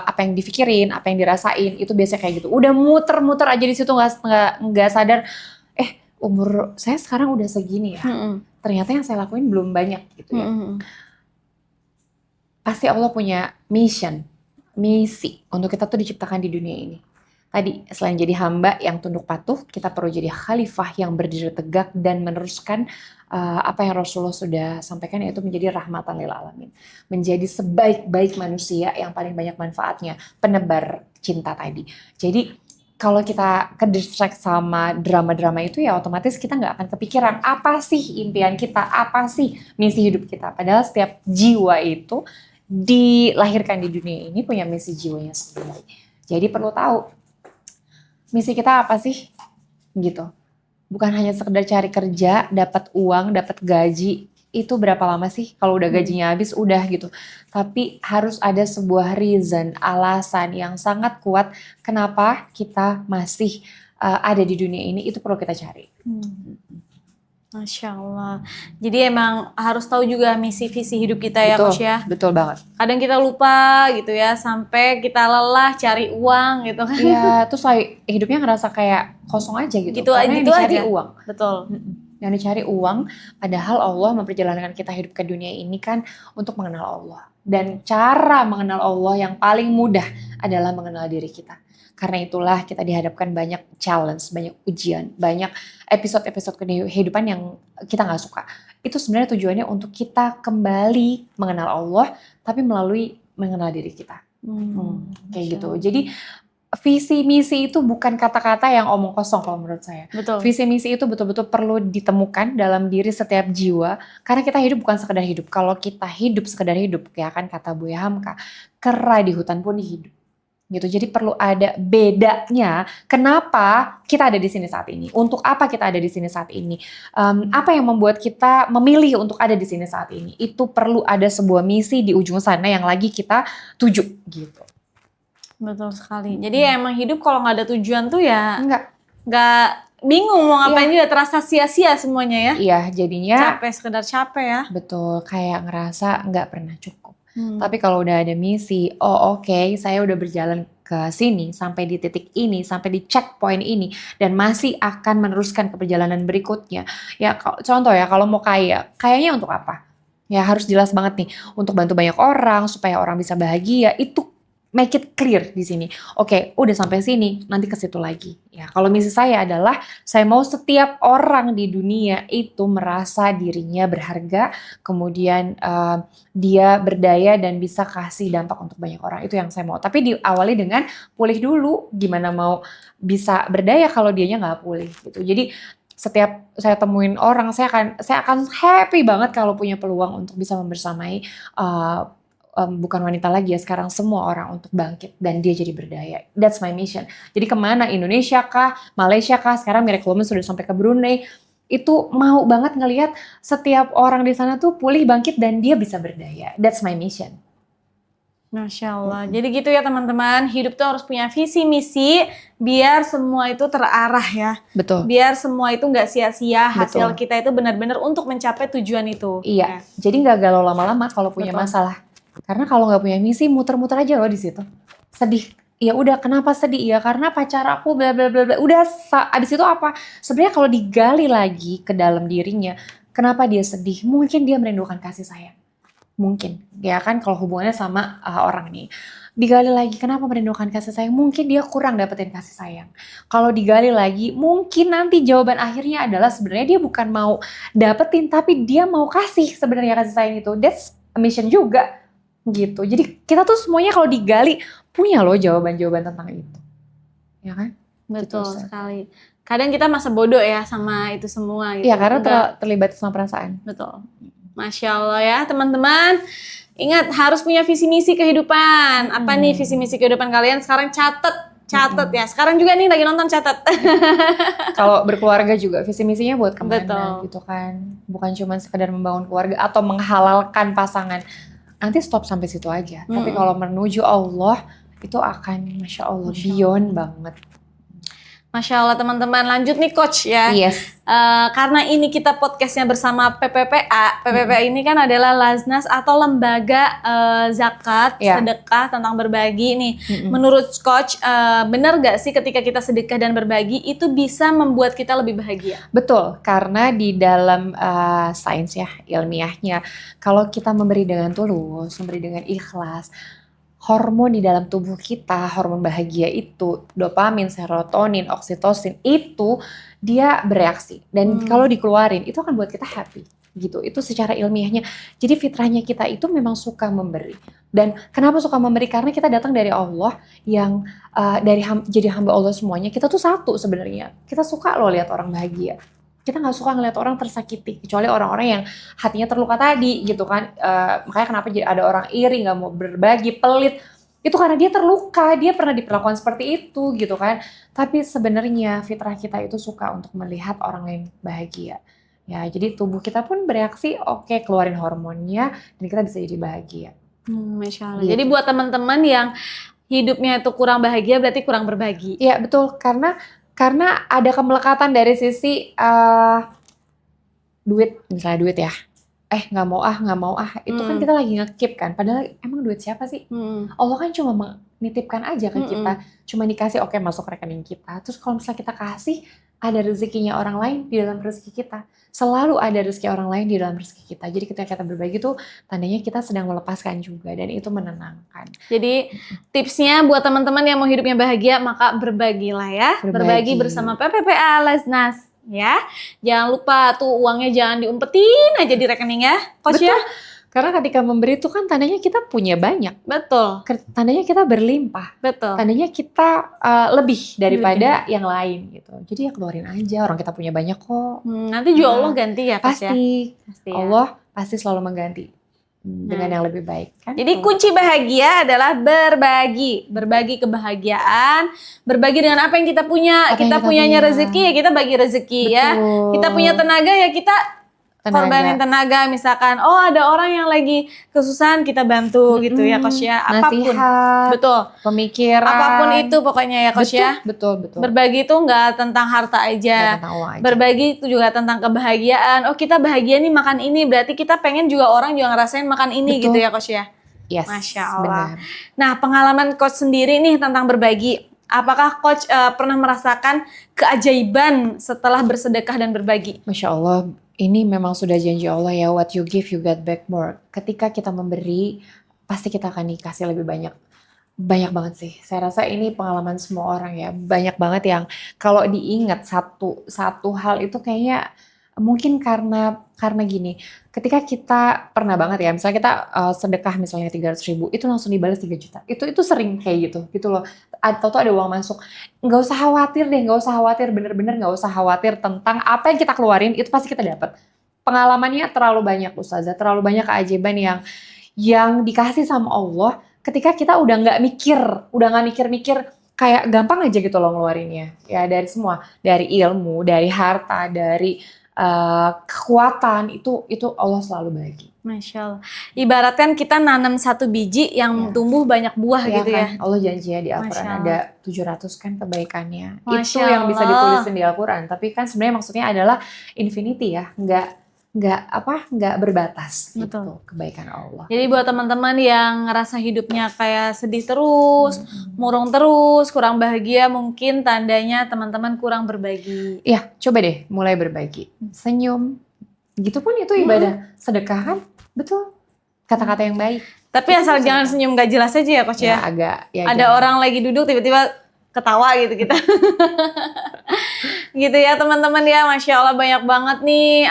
apa yang dipikirin, apa yang dirasain, itu biasanya kayak gitu. Udah muter-muter aja di situ, nggak sadar. Umur saya sekarang udah segini ya. Ternyata yang saya lakuin belum banyak gitu ya. Pasti Allah punya misi untuk kita tuh diciptakan di dunia ini. Tadi selain jadi hamba yang tunduk patuh, kita perlu jadi khalifah yang berdiri tegak dan meneruskan apa yang Rasulullah sudah sampaikan, yaitu menjadi rahmatan lil alamin. Menjadi sebaik-baik manusia yang paling banyak manfaatnya, penebar cinta tadi. Jadi kalau kita ke-distract sama drama-drama itu ya otomatis kita nggak akan kepikiran apa sih impian kita, apa sih misi hidup kita. Padahal setiap jiwa itu dilahirkan di dunia ini punya misi jiwanya sendiri. Jadi perlu tahu misi kita apa sih gitu. Bukan hanya sekedar cari kerja, dapat uang, dapat gaji. Itu berapa lama sih kalau udah gajinya habis udah gitu. Tapi harus ada sebuah reason, alasan yang sangat kuat kenapa kita masih ada di dunia ini, itu perlu kita cari. Masya Allah. Jadi emang harus tahu juga misi visi hidup kita ya coach ya. Betul banget. Kadang kita lupa gitu ya, sampai kita lelah cari uang gitu kan. Iya, terus hidupnya ngerasa kayak kosong aja gitu. Gitu Karena yang dicari uang. Betul. Yang dicari uang, padahal Allah memperjalankan kita hidup ke dunia ini kan untuk mengenal Allah. Dan cara mengenal Allah yang paling mudah adalah mengenal diri kita. Karena itulah kita dihadapkan banyak challenge, banyak ujian, banyak episode-episode kehidupan yang kita gak suka. Itu sebenarnya tujuannya untuk kita kembali mengenal Allah, tapi melalui mengenal diri kita. Kayak gitu. Jadi visi misi itu bukan kata-kata yang omong kosong kalau menurut saya. Betul. Visi misi itu betul-betul perlu ditemukan dalam diri setiap jiwa. Karena kita hidup bukan sekedar hidup. Kalau kita hidup sekedar hidup, ya kan kata Buya Hamka, kera di hutan pun hidup. Gitu. Jadi perlu ada bedanya kenapa kita ada di sini saat ini, untuk apa kita ada di sini saat ini, apa yang membuat kita memilih untuk ada di sini saat ini. Itu perlu ada sebuah misi di ujung sana yang lagi kita tuju gitu. Betul sekali. Jadi emang hidup kalau nggak ada tujuan tuh ya nggak bingung mau ngapain juga, terasa sia-sia semuanya ya. Iya, jadinya capek, sekedar capek ya. Betul, kayak ngerasa nggak pernah cukup. Tapi kalau udah ada misi, oke, saya udah berjalan ke sini, sampai di titik ini, sampai di checkpoint ini, dan masih akan meneruskan ke perjalanan berikutnya. Ya contoh ya, kalau mau kayaknya untuk apa? Ya harus jelas banget nih, untuk bantu banyak orang, supaya orang bisa bahagia, itu make it clear di sini. Oke, udah sampai sini, nanti ke situ lagi. Ya, kalau misi saya adalah saya mau setiap orang di dunia itu merasa dirinya berharga, kemudian dia berdaya dan bisa kasih dampak untuk banyak orang. Itu yang saya mau. Tapi diawali dengan pulih dulu. Gimana mau bisa berdaya kalau dianya nggak pulih gitu. Jadi setiap saya temuin orang, saya akan happy banget kalau punya peluang untuk bisa membersamai bukan wanita lagi ya, sekarang semua orang untuk bangkit dan dia jadi berdaya. That's my mission. Jadi kemana, Indonesia kah, Malaysia kah, sekarang Miracle Woman sudah sampai ke Brunei, itu mau banget ngelihat setiap orang di sana tuh pulih, bangkit, dan dia bisa berdaya. That's my mission. Masya Allah. Jadi gitu ya teman-teman, hidup tuh harus punya visi misi biar semua itu terarah ya. Betul. Biar semua itu nggak sia-sia, hasil kita itu benar-benar untuk mencapai tujuan itu. Iya. Jadi nggak galau lama-lama kalau punya masalah. Karena kalau nggak punya misi, muter-muter aja loh di situ. Sedih. Ya udah, kenapa sedih? Ya karena pacar aku bla bla bla bla. Udah abis itu apa? Sebenarnya kalau digali lagi ke dalam dirinya, Kenapa dia sedih? Mungkin dia merindukan kasih sayang. Mungkin, ya kan kalau hubungannya sama orang nih. Digali lagi, kenapa merindukan kasih sayang? Mungkin dia kurang dapetin kasih sayang. Kalau digali lagi, mungkin nanti jawaban akhirnya adalah sebenarnya dia bukan mau dapetin, tapi dia mau kasih sebenarnya kasih sayang itu. That's a mission juga, gitu. Jadi kita tuh semuanya kalau digali, punya loh jawaban-jawaban tentang itu. Ya kan? Betul Gitu, sekali. Kadang kita masa bodoh ya sama itu semua gitu. Iya, karena terlibat sama perasaan. Betul. Masya Allah ya teman-teman. Ingat harus punya visi misi kehidupan. Apa nih visi misi kehidupan kalian? Sekarang catet ya. Sekarang juga nih lagi nonton catet. Kalau berkeluarga juga visi misinya buat kemana. Betul. Gitu kan. Bukan cuma sekedar membangun keluarga atau menghalalkan pasangan. Nanti stop sampai situ aja. Tapi kalau menuju Allah itu akan Masya Allah beyond banget. Masya Allah teman-teman, lanjut nih coach ya. Yes. Karena ini kita podcastnya bersama PPPA. PPPA ini kan adalah Laznas atau lembaga zakat, sedekah tentang berbagi nih. Menurut coach, benar gak sih ketika kita sedekah dan berbagi itu bisa membuat kita lebih bahagia? Betul, karena di dalam sains ya, ilmiahnya, kalau kita memberi dengan tulus, memberi dengan ikhlas, hormon di dalam tubuh kita, hormon bahagia itu, dopamin, serotonin, oksitosin, itu dia bereaksi. Dan kalau dikeluarin, itu akan buat kita happy. Gitu, itu secara ilmiahnya. Jadi fitrahnya kita itu memang suka memberi. Dan kenapa suka memberi? Karena kita datang dari Allah yang jadi hamba Allah semuanya. Kita tuh satu sebenarnya. Kita suka loh lihat orang bahagia. Kita nggak suka ngeliat orang tersakiti, kecuali orang-orang yang hatinya terluka tadi gitu kan. Makanya kenapa ada orang iri, nggak mau berbagi, pelit, itu karena dia terluka, dia pernah diperlakukan seperti itu gitu kan. Tapi sebenarnya fitrah kita itu suka untuk melihat orang lain bahagia. Ya, jadi tubuh kita pun bereaksi, oke, keluarin hormonnya dan kita bisa jadi bahagia. Masya Allah. Gitu. Jadi buat teman-teman yang hidupnya itu kurang bahagia berarti kurang berbagi. Iya betul, karena ada kemelekatan dari sisi duit, misalnya duit ya. Nggak mau ah. Itu kan kita lagi nge-keep kan. Padahal emang duit siapa sih? Allah kan cuma menitipkan aja ke kita. Cuma dikasih oke masuk rekening kita. Terus kalau misalnya kita kasih, ada rezekinya orang lain di dalam rezeki kita. Selalu ada rezeki orang lain di dalam rezeki kita. Jadi ketika kita berbagi tuh tandanya kita sedang melepaskan juga. Dan itu menenangkan. Jadi tipsnya buat teman-teman yang mau hidupnya bahagia, maka berbagilah ya. Berbagi bersama PPPA Laznas. Ya, jangan lupa tuh uangnya jangan diumpetin aja di rekening ya, coach. Betul. Ya. Karena ketika memberi itu kan tandanya kita punya banyak. Betul. Tandanya kita berlimpah. Betul. Tandanya kita lebih daripada yang lain gitu. Jadi ya keluarin aja, orang kita punya banyak kok. Nanti juga Allah ganti ya, coach. Pasti ya? Allah pasti selalu mengganti dengan yang lebih baik kan. Jadi kunci bahagia adalah berbagi kebahagiaan, berbagi dengan apa yang kita punya. Kita punyanya rezeki ya kita bagi rezeki. Betul. Ya. Kita punya tenaga ya kita korbanin tenaga. Misalkan ada orang yang lagi kesusahan kita bantu gitu ya coach ya. Apapun. Nasihat, betul. Pemikiran. Apapun itu pokoknya ya coach ya. Betul. Berbagi itu nggak tentang harta aja. Berbagi itu juga tentang kebahagiaan. Kita bahagia nih makan ini, berarti kita pengen juga orang juga ngerasain makan ini. Betul. Gitu ya coach ya. Yes, Masya Allah. Benar. Nah pengalaman coach sendiri nih tentang berbagi. Apakah coach pernah merasakan keajaiban setelah bersedekah dan berbagi? Masya Allah. Ini memang sudah janji Allah ya, what you give you get back more. Ketika kita memberi, pasti kita akan dikasih lebih banyak. Banyak banget sih. Saya rasa ini pengalaman semua orang ya. Banyak banget yang kalau diingat satu hal itu kayaknya mungkin karena gini. Ketika kita pernah banget ya, misalnya kita sedekah misalnya 300.000, itu langsung dibalas 3 juta. Itu sering kayak gitu loh. Atau tuh ada uang masuk. Nggak usah khawatir, bener-bener nggak usah khawatir tentang apa yang kita keluarin, itu pasti kita dapat. Pengalamannya terlalu banyak Ustazah, terlalu banyak keajaiban yang dikasih sama Allah ketika kita udah nggak mikir, kayak gampang aja gitu loh ngeluarinnya. Ya dari semua, dari ilmu, dari harta, dari kekuatan itu Allah selalu bagi. Masya Allah. Ibaratkan kita nanam satu biji yang tumbuh banyak buah gitu kan? Ya. Allah janji ya di Al-Quran ada 700 kan kebaikannya. Masya itu yang bisa ditulisin di Al-Quran. Tapi kan sebenarnya maksudnya adalah infinity ya, nggak berbatas. Betul. Gitu, kebaikan Allah. Jadi buat teman-teman yang ngerasa hidupnya kayak sedih terus, murung terus, kurang bahagia, mungkin tandanya teman-teman kurang berbagi. Iya, coba deh mulai berbagi. Senyum, Gitu pun itu ibadah. Sedekah kan, betul. Kata-kata yang baik. Tapi asal jangan senyum gak jelas aja ya Coach ya. Agak ya. Ada orang lagi duduk tiba-tiba ketawa gitu kita. Gitu ya teman-teman ya, Masya Allah banyak banget nih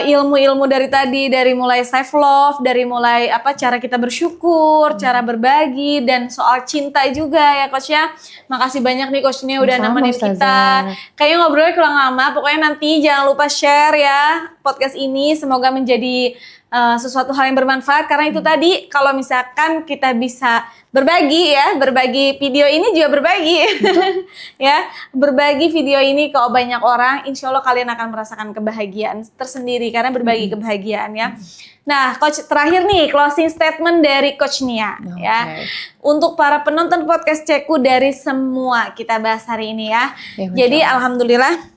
ilmu-ilmu dari tadi, dari mulai self love, dari mulai cara kita bersyukur, cara berbagi, dan soal cinta juga ya Coach ya. Makasih banyak nih Coach Nia udah nemenin kita. Kayaknya ngobrolnya kurang lama, pokoknya nanti jangan lupa share ya podcast ini, semoga menjadi sesuatu hal yang bermanfaat, karena itu tadi kalau misalkan kita bisa berbagi video ini juga berbagi ya, berbagi video ini ke banyak orang, insya Allah kalian akan merasakan kebahagiaan tersendiri karena berbagi kebahagiaan ya. Nah Coach, terakhir nih closing statement dari Coach Nia ya, untuk para penonton podcast Ceku dari semua kita bahas hari ini ya. Jadi alhamdulillah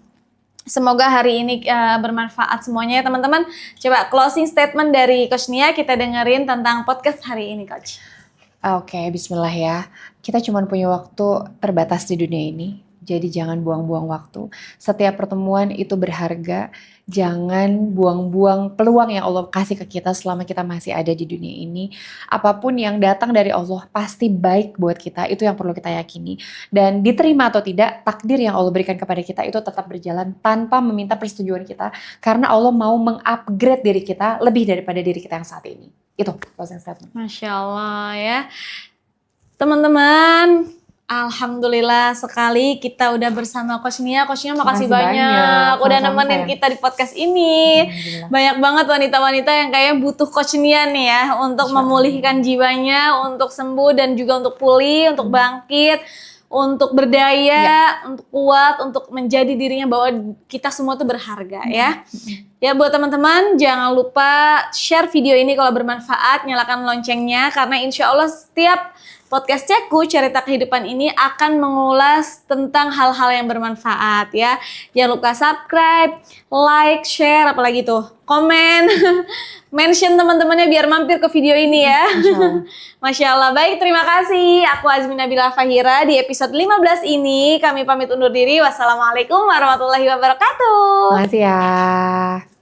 semoga hari ini bermanfaat semuanya ya teman-teman. Coba closing statement dari Coach Nia kita dengerin tentang podcast hari ini Coach. Oke, bismillah ya. Kita cuma punya waktu terbatas di dunia ini. Jadi jangan buang-buang waktu. Setiap pertemuan itu berharga. Jangan buang-buang peluang yang Allah kasih ke kita selama kita masih ada di dunia ini. Apapun yang datang dari Allah pasti baik buat kita. Itu yang perlu kita yakini. Dan diterima atau tidak, takdir yang Allah berikan kepada kita itu tetap berjalan tanpa meminta persetujuan kita. Karena Allah mau mengupgrade diri kita lebih daripada diri kita yang saat ini. Itu closing statement. Masya Allah ya. Teman-teman, alhamdulillah sekali kita udah bersama Coach Nia. Coach Nia makasih banyak udah nemenin kita di podcast ini. Banyak banget wanita-wanita yang kayaknya butuh Coach Nia nih ya, untuk memulihkan jiwanya, untuk sembuh dan juga untuk pulih, untuk bangkit, untuk berdaya, untuk kuat, untuk menjadi dirinya bahwa kita semua tuh berharga ya. Ya buat teman-teman jangan lupa share video ini kalau bermanfaat, nyalakan loncengnya karena insya Allah setiap podcast Ceku Cerita Kehidupan ini akan mengulas tentang hal-hal yang bermanfaat ya. Jangan lupa subscribe, like, share, apalagi tuh komen, mention teman-temannya biar mampir ke video ini ya. Masya Allah. Baik, terima kasih. Aku Azmi Nabila Fahira di episode 15 ini. Kami pamit undur diri. Wassalamualaikum warahmatullahi wabarakatuh. Makasih ya.